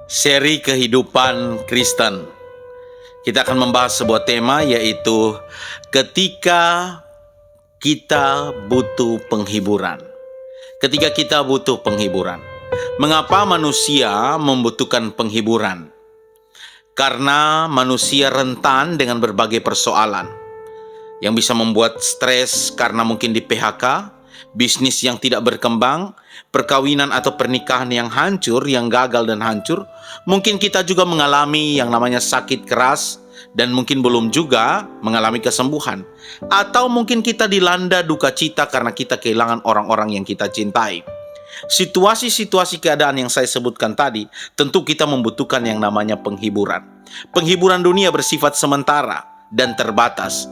Seri Kehidupan Kristen. Kita akan membahas sebuah tema, yaitu ketika kita butuh penghiburan. Ketika kita butuh penghiburan. Mengapa manusia membutuhkan penghiburan? Karena manusia rentan dengan berbagai persoalan yang bisa membuat stres karena mungkin di PHK, bisnis yang tidak berkembang, perkawinan atau pernikahan yang hancur, yang gagal dan hancur. Mungkin kita juga mengalami yang namanya sakit keras dan mungkin belum juga mengalami kesembuhan. Atau mungkin kita dilanda duka cita karena kita kehilangan orang-orang yang kita cintai. Situasi-situasi keadaan yang saya sebutkan tadi, tentu kita membutuhkan yang namanya penghiburan. Penghiburan dunia bersifat sementara dan terbatas.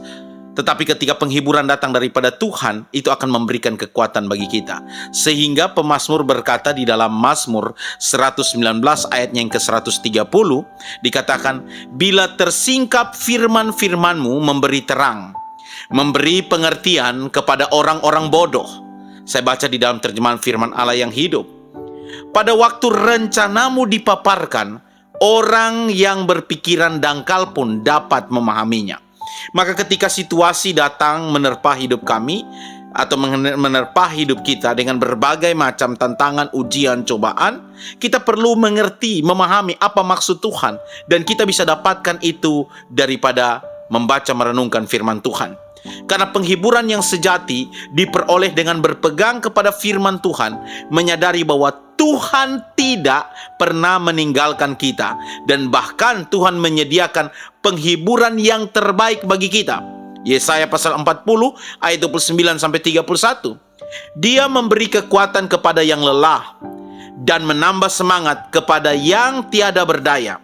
Tetapi ketika penghiburan datang daripada Tuhan, itu akan memberikan kekuatan bagi kita. Sehingga pemazmur berkata di dalam Mazmur 119 ayatnya yang ke-130, dikatakan, "Bila tersingkap firman-firman-Mu memberi terang, memberi pengertian kepada orang-orang bodoh." Saya baca di dalam terjemahan firman Allah yang hidup. "Pada waktu rencanamu dipaparkan, orang yang berpikiran dangkal pun dapat memahaminya." Maka ketika situasi datang menerpa hidup kami atau menerpa hidup kita dengan berbagai macam tantangan, ujian, cobaan, kita perlu mengerti, memahami apa maksud Tuhan, dan kita bisa dapatkan itu daripada membaca merenungkan firman Tuhan. Karena penghiburan yang sejati diperoleh dengan berpegang kepada firman Tuhan, menyadari bahwa Tuhan tidak pernah meninggalkan kita, dan bahkan Tuhan menyediakan penghiburan yang terbaik bagi kita. Yesaya pasal 40 ayat 29 sampai 31. Dia memberi kekuatan kepada yang lelah dan menambah semangat kepada yang tiada berdaya.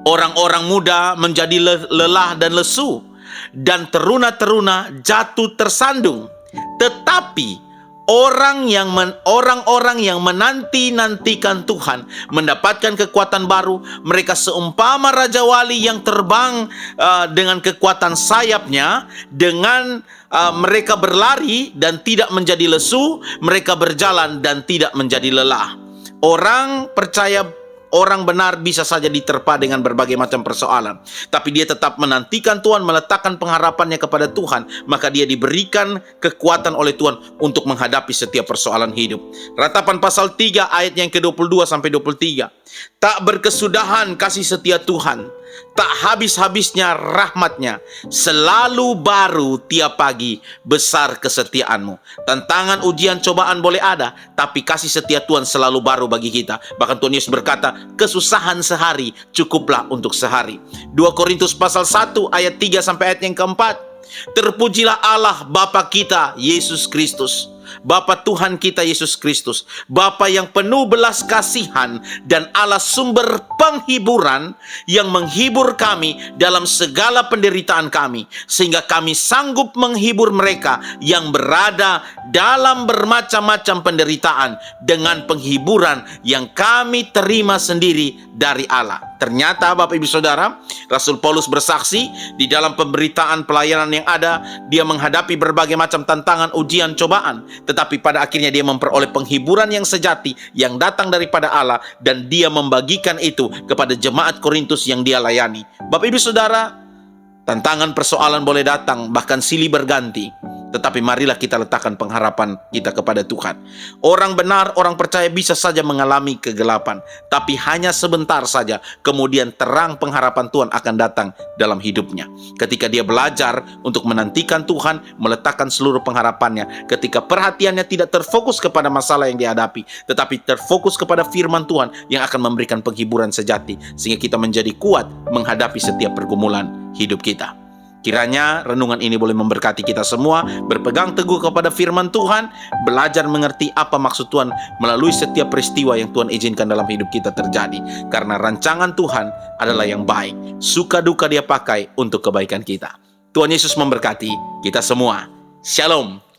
Orang-orang muda menjadi lelah dan lesu, dan teruna-teruna jatuh tersandung. Tetapi orang-orang yang menanti-nantikan Tuhan mendapatkan kekuatan baru. Mereka seumpama Raja Wali yang terbang dengan kekuatan sayapnya. Dengan mereka berlari dan tidak menjadi lesu, mereka berjalan dan tidak menjadi lelah. Orang benar bisa saja diterpa dengan berbagai macam persoalan, tapi dia tetap menantikan Tuhan, meletakkan pengharapannya kepada Tuhan, maka dia diberikan kekuatan oleh Tuhan untuk menghadapi setiap persoalan hidup. Ratapan pasal 3 ayat yang ke-22 sampai 23. "Tak berkesudahan kasih setia Tuhan, tak habis-habisnya rahmatnya, selalu baru tiap pagi besar kesetiaanmu." Tantangan, ujian, cobaan boleh ada, tapi kasih setia Tuhan selalu baru bagi kita. Bahkan Tuhan Yesus berkata, "Kesusahan sehari cukuplah untuk sehari." 2 Korintus pasal 1 ayat 3 sampai ayat yang keempat. "Terpujilah Allah Bapa kita Yesus Kristus, Bapa Tuhan kita Yesus Kristus, Bapa yang penuh belas kasihan dan Allah sumber penghiburan, yang menghibur kami dalam segala penderitaan kami, sehingga kami sanggup menghibur mereka yang berada dalam bermacam-macam penderitaan dengan penghiburan yang kami terima sendiri dari Allah." Ternyata Bapak Ibu Saudara, Rasul Paulus bersaksi di dalam pemberitaan pelayanan yang ada, dia menghadapi berbagai macam tantangan, ujian, cobaan, tetapi pada akhirnya dia memperoleh penghiburan yang sejati yang datang daripada Allah, dan dia membagikan itu kepada jemaat Korintus yang dia layani. Bapak Ibu Saudara, tantangan, persoalan boleh datang, bahkan silih berganti, tetapi marilah kita letakkan pengharapan kita kepada Tuhan. Orang benar, orang percaya bisa saja mengalami kegelapan, tapi hanya sebentar saja, kemudian terang pengharapan Tuhan akan datang dalam hidupnya. Ketika dia belajar untuk menantikan Tuhan, meletakkan seluruh pengharapannya, ketika perhatiannya tidak terfokus kepada masalah yang dihadapi, tetapi terfokus kepada firman Tuhan yang akan memberikan penghiburan sejati, sehingga kita menjadi kuat menghadapi setiap pergumulan hidup kita. Kiranya renungan ini boleh memberkati kita semua, berpegang teguh kepada firman Tuhan, belajar mengerti apa maksud Tuhan melalui setiap peristiwa yang Tuhan izinkan dalam hidup kita terjadi. Karena rancangan Tuhan adalah yang baik, suka duka dia pakai untuk kebaikan kita. Tuhan Yesus memberkati kita semua. Shalom.